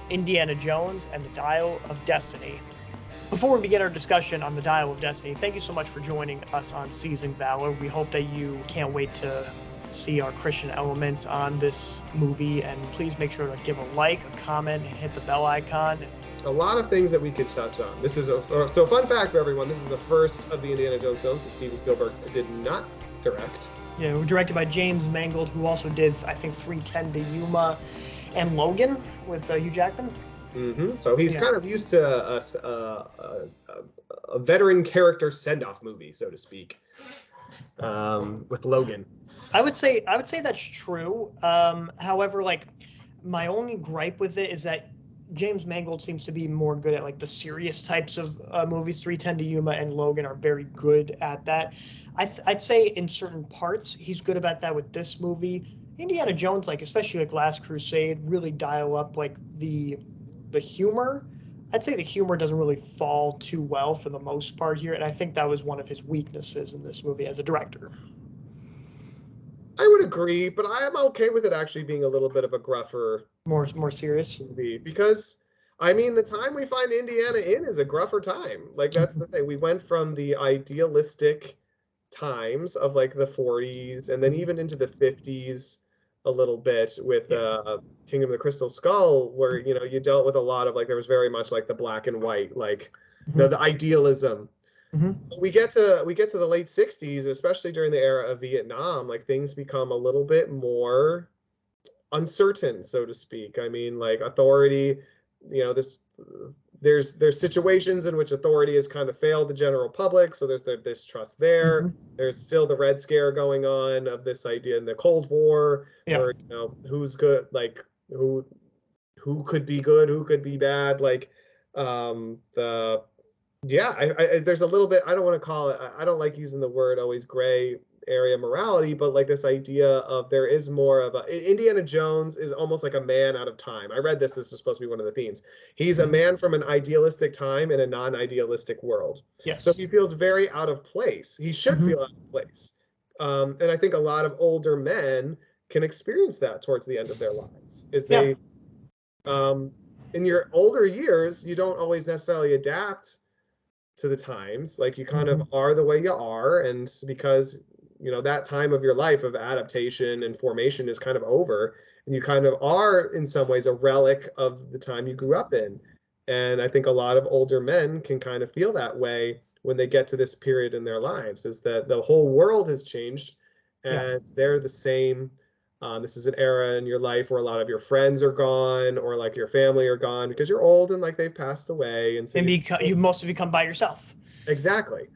Indiana Jones and the Dial of Destiny. Before we begin our discussion on the Dial of Destiny, thank you so much for joining us on Season Valor. We hope that you can't wait to see our Christian elements on this movie, and please make sure to give a like, a comment, and hit the bell icon. A lot of things that we could touch on. This is so fun fact for everyone. This is the first of the Indiana Jones films that Steven Spielberg did not direct. Yeah, we're directed by James Mangold, who also did, I think, 3:10 to Yuma and Logan with Hugh Jackman. So he's kind of used to a veteran character send-off movie, so to speak, with Logan. I would say that's true. However, like, my only gripe with it is that James Mangold seems to be more good at like the serious types of movies. 3:10 to Yuma and Logan are very good at that. I'd say in certain parts he's good about that with this movie. Indiana Jones, like especially like Last Crusade, really dial up like the humor. I'd say the humor doesn't really fall too well for the most part here, and I think that was one of his weaknesses in this movie as a director. I would agree, but I am okay with it actually being a little bit of a gruffer, more serious movie, because I mean the time we find Indiana in is a gruffer time. Like that's the thing. We went from the idealistic times of like the 40s and then even into the 50s a little bit with Kingdom of the Crystal Skull, where you dealt with a lot of like there was very much like the black and white, like the idealism. We get to the late 60s, especially during the era of Vietnam, like things become a little bit more uncertain, so to speak. I mean, like authority, there's situations in which authority has kind of failed the general public, so there's this trust there. There's still the Red Scare going on of this idea in the Cold War, where who's good, like who could be good, who could be bad, like there's a little bit, I don't want to call it, I don't like using the word always gray area morality, but like this idea of there is more of Indiana Jones is almost like a man out of time. I read this is supposed to be one of the themes. He's a man from an idealistic time in a non-idealistic world. Yes. So he feels very out of place. He should feel out of place. And I think a lot of older men can experience that towards the end of their lives. They in your older years, you don't always necessarily adapt to the times, like you kind of are the way you are, and because that time of your life of adaptation and formation is kind of over, and you kind of are in some ways a relic of the time you grew up in. And I think a lot of older men can kind of feel that way when they get to this period in their lives, is that the whole world has changed and they're the same. This is an era in your life where a lot of your friends are gone, or like your family are gone because you're old and like they've passed away, and so you mostly become by yourself. Exactly.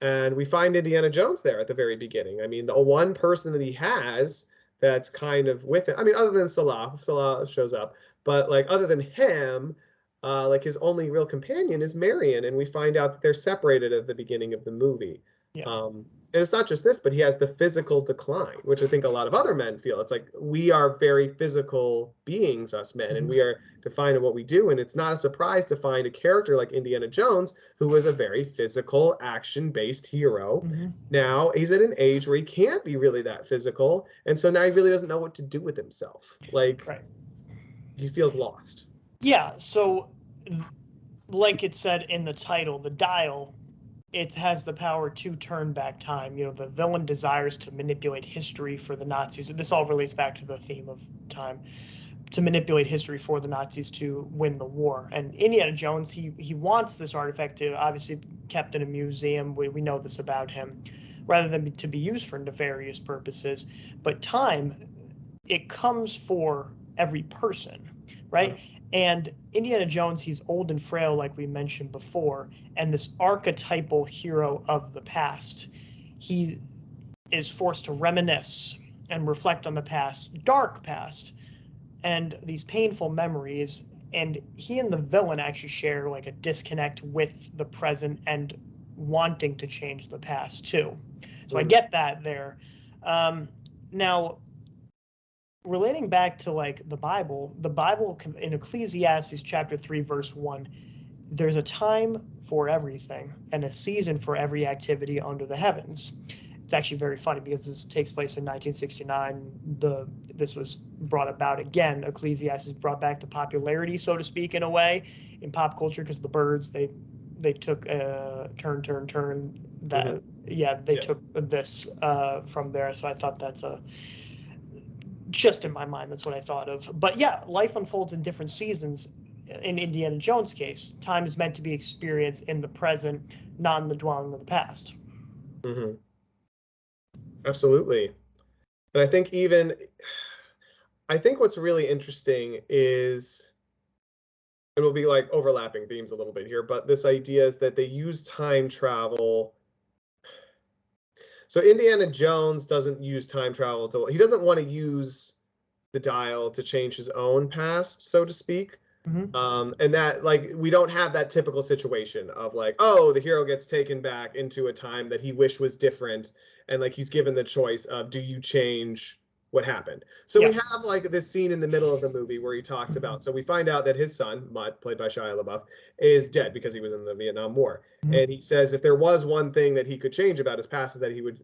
And we find Indiana Jones there at the very beginning. I mean, the one person that he has that's kind of with him, I mean, other than Salah shows up, but like other than him, like his only real companion is Marion, and we find out that they're separated at the beginning of the movie. And it's not just this, but he has the physical decline, which I think a lot of other men feel. It's like we are very physical beings, us men, and we are defined in what we do. And it's not a surprise to find a character like Indiana Jones, who was a very physical, action-based hero. Now he's at an age where he can't be really that physical, and so now he really doesn't know what to do with himself. Like, he feels lost. Yeah, so like it said in the title, the Dial, it has the power to turn back time. The villain desires to manipulate history for the Nazis. This all relates back to the theme of time, to manipulate history for the Nazis to win the war. And Indiana Jones, he wants this artifact to obviously be kept in a museum. We know this about him, rather than to be used for nefarious purposes. But time, it comes for every person, right? And Indiana Jones, he's old and frail, like we mentioned before, and this archetypal hero of the past. He is forced to reminisce and reflect on the past, dark past, and these painful memories. And he and the villain actually share like a disconnect with the present and wanting to change the past too. So I get that there. Now, relating back to like the Bible in Ecclesiastes chapter 3 verse 1, there's a time for everything and a season for every activity under the heavens. it's actually very funny because this takes place in 1969. This was brought about again. Ecclesiastes brought back to popularity, so to speak, in a way, in pop culture because the Birds they took a turn that they took this from there. So I thought that's just in my mind, that's what I thought of. But yeah, life unfolds in different seasons. In Indiana Jones' case, time is meant to be experienced in the present, not in the dwelling of the past. Mm-hmm. Absolutely. And I think what's really interesting is, and we'll be like overlapping themes a little bit here, but this idea is that they use time travel. So Indiana Jones doesn't use time travel he doesn't want to use the dial to change his own past, so to speak. And that, like, we don't have that typical situation of like, oh, the hero gets taken back into a time that he wished was different, and like he's given the choice of, do you change what happened? So we have like this scene in the middle of the movie where he talks about, so we find out that his son, Mutt, played by Shia LaBeouf, is dead because he was in the Vietnam War. And he says if there was one thing that he could change about his past is that he would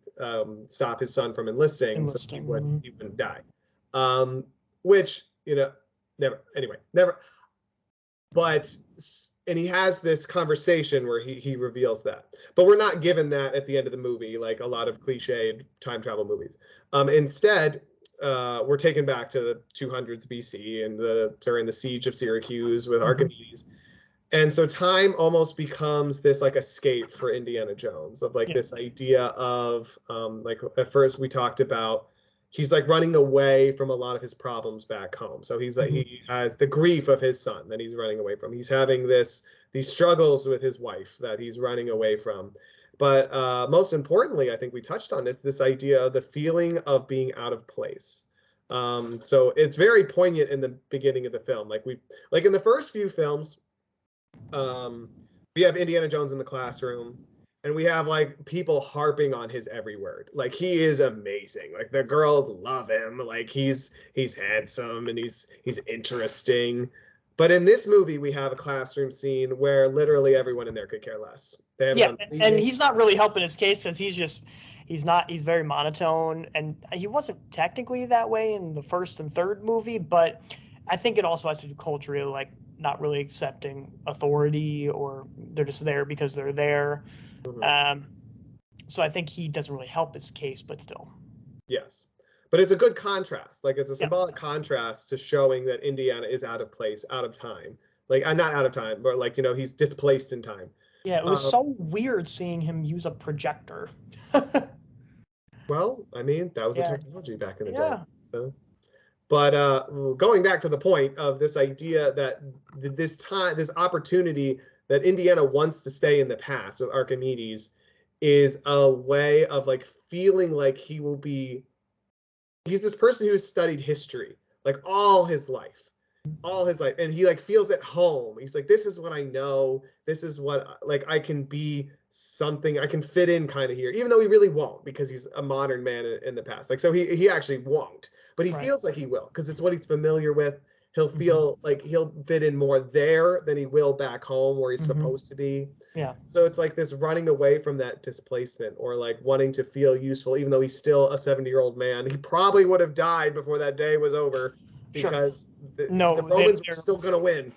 stop his son from enlisting. So he wouldn't die. Which, never. But, and he has this conversation where he reveals that. But we're not given that at the end of the movie, like a lot of cliched time travel movies. Instead, we're taken back to the 200s BC and during the siege of Syracuse with Archimedes. And so time almost becomes this like escape for Indiana Jones of like this idea of like at first we talked about he's like running away from a lot of his problems back home. So he's like he has the grief of his son that he's running away from. He's having these struggles with his wife that he's running away from. But most importantly, I think we touched on this idea of the feeling of being out of place. So it's very poignant in the beginning of the film. Like in the first few films, we have Indiana Jones in the classroom, and we have like people harping on his every word. Like he is amazing. Like the girls love him. Like he's handsome and he's interesting. But in this movie, we have a classroom scene where literally everyone in there could care less. And he's not really helping his case because he's very monotone, and he wasn't technically that way in the first and third movie, but I think it also has to do culturally, like not really accepting authority, or they're just there because they're there. So I think he doesn't really help his case, but still. Yes. But it's a good contrast. Like it's a symbolic contrast to showing that Indiana is out of place, out of time. Like not out of time, but like, he's displaced in time. Yeah, it was so weird seeing him use a projector. Well, I mean, that was the technology back in the day. So, but going back to the point of this idea that this opportunity that Indiana wants to stay in the past with Archimedes is a way of like feeling like he's this person who's studied history like all his life, and he like feels at home. He's like, this is what I know, this is what like I can be something, I can fit in kind of here, even though he really won't because he's a modern man in the past. Like so he actually won't, but he feels like he will because it's what he's familiar with. He'll feel like he'll fit in more there than he will back home where he's supposed to be. Yeah. So it's like this running away from that displacement, or like wanting to feel useful, even though he's still a 70-year-old man. He probably would have died before that day was over because the Romans were still going to win.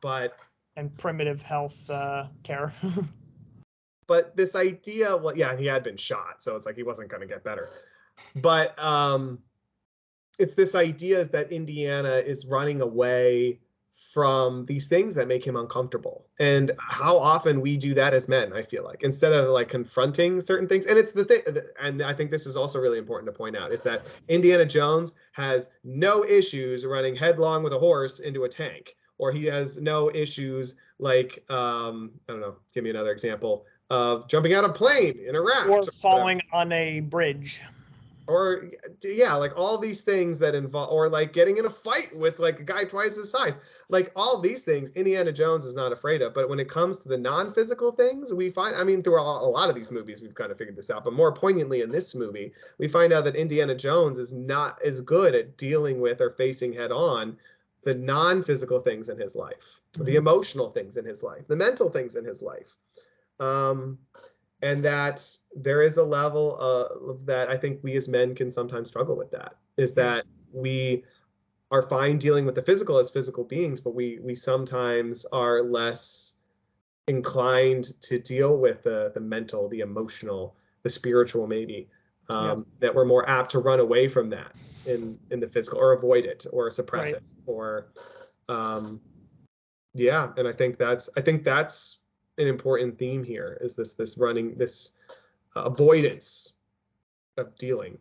But and primitive health care. But this idea, he had been shot, so it's like he wasn't going to get better. But it's this idea is that Indiana is running away from these things that make him uncomfortable, and how often we do that as men, I feel like, instead of like confronting certain things. And it's the thing, and I think this is also really important to point out, is that Indiana Jones has no issues running headlong with a horse into a tank, or he has no issues like I don't know, give me another example of jumping out of a plane in a raft, or falling on a bridge. Or like all these things that involve, or like getting in a fight with like a guy twice his size. Like all these things Indiana Jones is not afraid of. But when it comes to the non-physical things, we find, I mean, through a lot of these movies, we've kind of figured this out. But more poignantly in this movie, we find out that Indiana Jones is not as good at dealing with or facing head on the non-physical things in his life, the emotional things in his life, the mental things in his life. and that there is a level of that I think we as men can sometimes struggle with. That is that we are fine dealing with the physical as physical beings, but we sometimes are less inclined to deal with the mental, the emotional, the spiritual, maybe. That we're more apt to run away from that in the physical, or avoid it, or suppress it, or and I think that's an important theme here, is this running, this avoidance of dealing,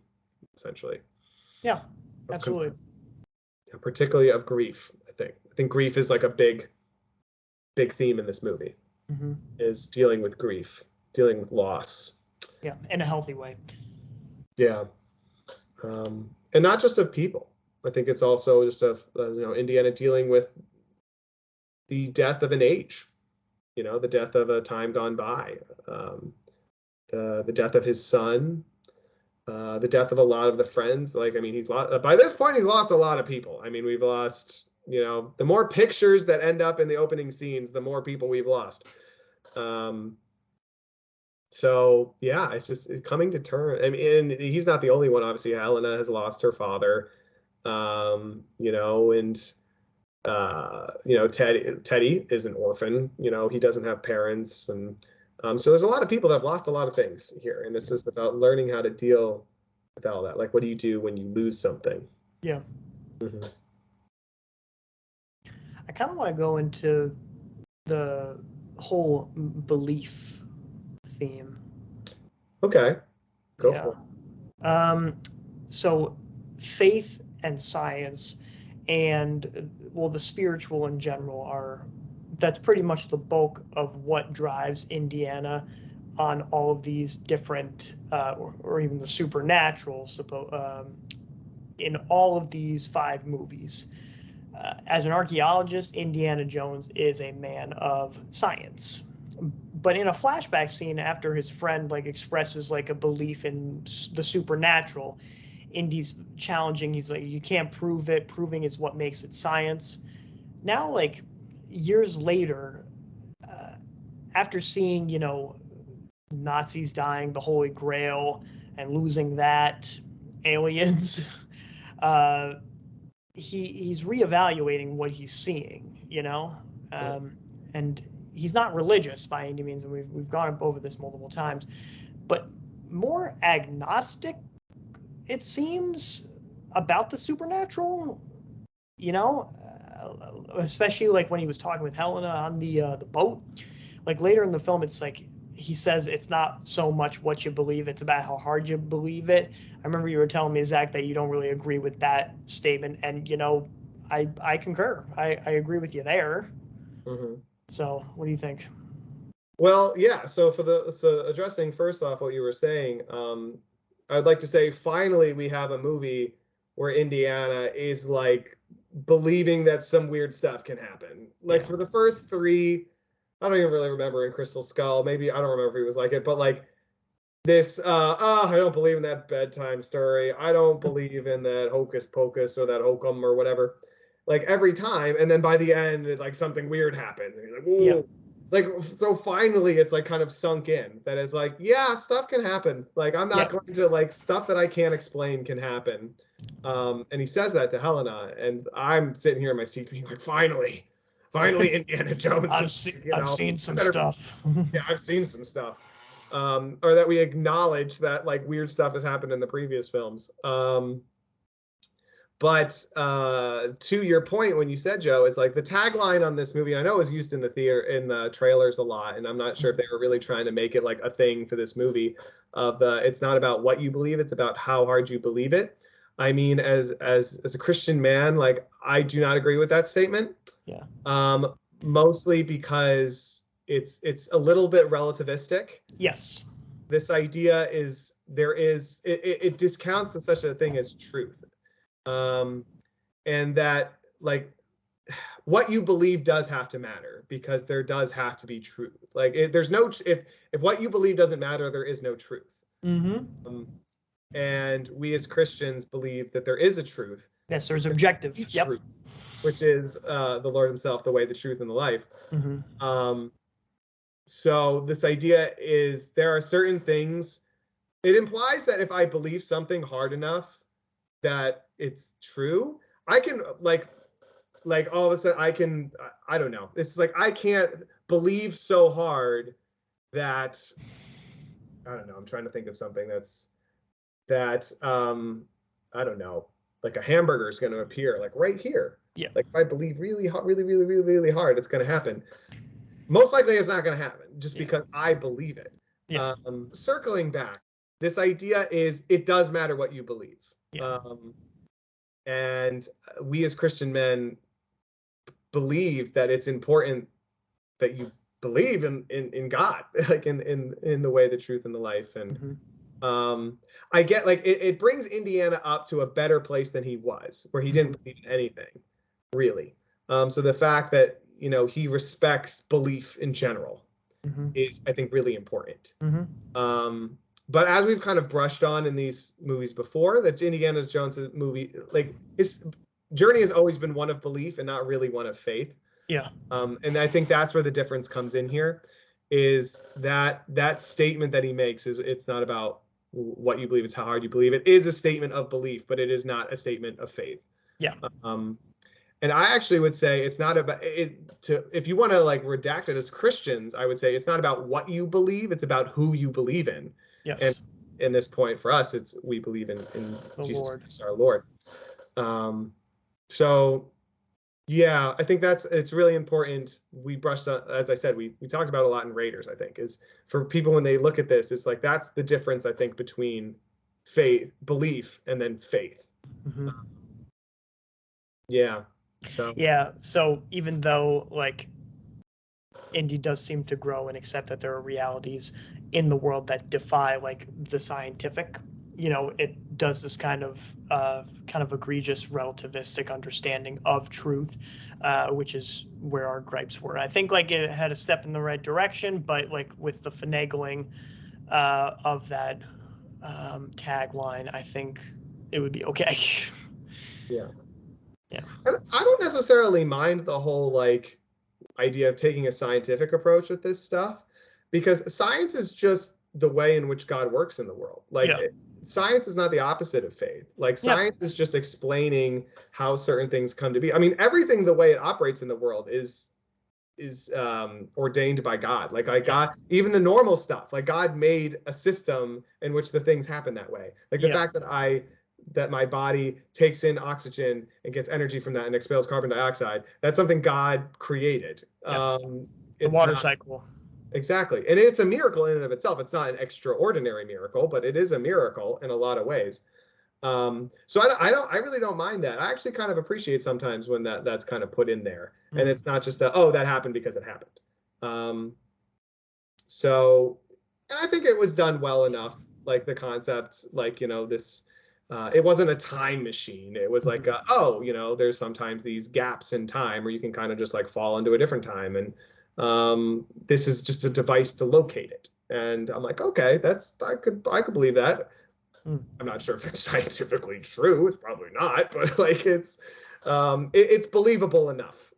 essentially. Yeah, absolutely. Particularly of grief. I think grief is like a big theme in this movie. Is dealing with grief, dealing with loss. Yeah, in a healthy way. Yeah, and not just of people. I think it's also just of Indiana dealing with the death of an age, the death of a time gone by, the death of his son, the death of a lot of the friends. Like, I mean, he's lost, by this point, he's lost a lot of people. I mean, we've lost, the more pictures that end up in the opening scenes, the more people we've lost. So yeah, it's just coming to terms. I mean, and he's not the only one. Obviously, Helena has lost her father. And Teddy is an orphan. He doesn't have parents, and so there's a lot of people that have lost a lot of things here, and it's just about learning how to deal with all that. Like, what do you do when you lose something? Yeah. I kind of want to go into the whole belief theme. Okay, go for it. So faith and science, and the spiritual in general, that's pretty much the bulk of what drives Indiana on all of these different, or even the supernatural, in all of these 5 movies. As an archaeologist, Indiana Jones is a man of science. But in a flashback scene, after his friend expresses a belief in the supernatural, Indy's challenging. He's like, you can't prove it. Proving is what makes it science. Now, years later, after seeing, Nazis dying, the Holy Grail, and losing that, aliens, he's reevaluating what he's seeing, and he's not religious by any means, and we've gone over this multiple times, but more agnostic, it seems, about the supernatural, especially when he was talking with Helena on the boat. Later in the film, it's he says it's not so much what you believe, it's about how hard you believe it. I remember you were telling me, Zach, that you don't really agree with that statement, and I concur. I agree with you there. So what do you think? Well, yeah, so addressing first off what you were saying, I'd like to say finally we have a movie where Indiana is believing that some weird stuff can happen. For the first 3, I don't even really remember in Crystal Skull. Maybe I don't remember if he was like it, but this, I don't believe in that bedtime story. I don't believe in that hocus pocus or that hokum or whatever. Every time, and then by the end, something weird happens, and you're whoa. So finally, it's kind of sunk in that it's yeah, stuff can happen. I'm not going to stuff that I can't explain can happen. And he says that to Helena, and I'm sitting here in my seat being finally, Indiana Jones. I've seen some stuff. Yeah, I've seen some stuff. Or that we acknowledge that weird stuff has happened in the previous films. But to your point, when you said, Joe, is the tagline on this movie, I know it was used in the trailers a lot, and I'm not sure if they were really trying to make it a thing for this movie, it's not about what you believe, it's about how hard you believe it. I mean, as a Christian man, I do not agree with that statement. Yeah. Mostly because it's a little bit relativistic. Yes. This idea is it discounts such a thing as truth. And that what you believe does have to matter, because there does have to be truth. There's no, if what you believe doesn't matter, there is no truth. And we as Christians believe that there is a truth. Yes, there's objective. Truth, which is the Lord himself, the way, the truth, and the life. So this idea is there are certain things, it implies that if I believe something hard enough that it's true, I can like all of a sudden I don't know. It's like I can't believe so hard that I don't know. I'm trying to think of something that I don't know, like a hamburger is going to appear like right here. Yeah. Like if I believe really hard, really hard, it's going to happen. Most likely it's not going to happen just because I believe it. Yeah. Circling back, this idea is it does matter what you believe. Yeah. And we as Christian men believe that it's important that you believe in God, like in the way, the truth, and the life. And I get like it brings Indiana up to a better place than he was, where he didn't believe in anything, really. So the fact that, you know, he respects belief in general is, I think, really important. But as we've kind of brushed on in these movies before, that Indiana Jones movie, like his journey has always been one of belief and not really one of faith. Yeah. And I think that's where the difference comes in here, is that statement that he makes is it's not about what you believe, it's how hard you believe. It is a statement of belief, but it is not a statement of faith. Yeah. And I actually would say it's not about it if you want to like redact it as Christians, I would say it's not about what you believe, it's about who you believe in. Yes. And in this point for us, it's we believe in Jesus Christ, our Lord. So yeah, I think it's really important. We brushed on, as I said, we talked about a lot in Raiders, I think, is for people when they look at this, it's like that's the difference, I think, between faith, belief, and then faith. Yeah. So even though like Indy does seem to grow and accept that there are realities in the world that defy like the scientific, you know, it does this kind of egregious relativistic understanding of truth, which is where our gripes were. I think like it had a step in the right direction, but like with the finagling of that tagline, I think it would be okay. Yeah. Yeah. And I don't necessarily mind the whole like idea of taking a scientific approach with this stuff, because science is just the way in which God works in the world. Like science is not the opposite of faith. Like science is just explaining how certain things come to be. I mean, everything, the way it operates in the world is ordained by God. Like God, even the normal stuff, like God made a system in which the things happen that way. Like the fact that my body takes in oxygen and gets energy from that and expels carbon dioxide, that's something God created. The water cycle. Exactly. And it's a miracle in and of itself. It's not an extraordinary miracle, but it is a miracle in a lot of ways. So I really don't mind that. I actually kind of appreciate sometimes when that's kind of put in there, and it's not just that happened because it happened. So, and I think it was done well enough, like the concept, like, you know, this, it wasn't a time machine. It was like, you know, there's sometimes these gaps in time where you can kind of just like fall into a different time. And this is just a device to locate it. And I'm like, okay, I could believe that. I'm not sure if it's scientifically true. It's probably not, but like it's believable enough.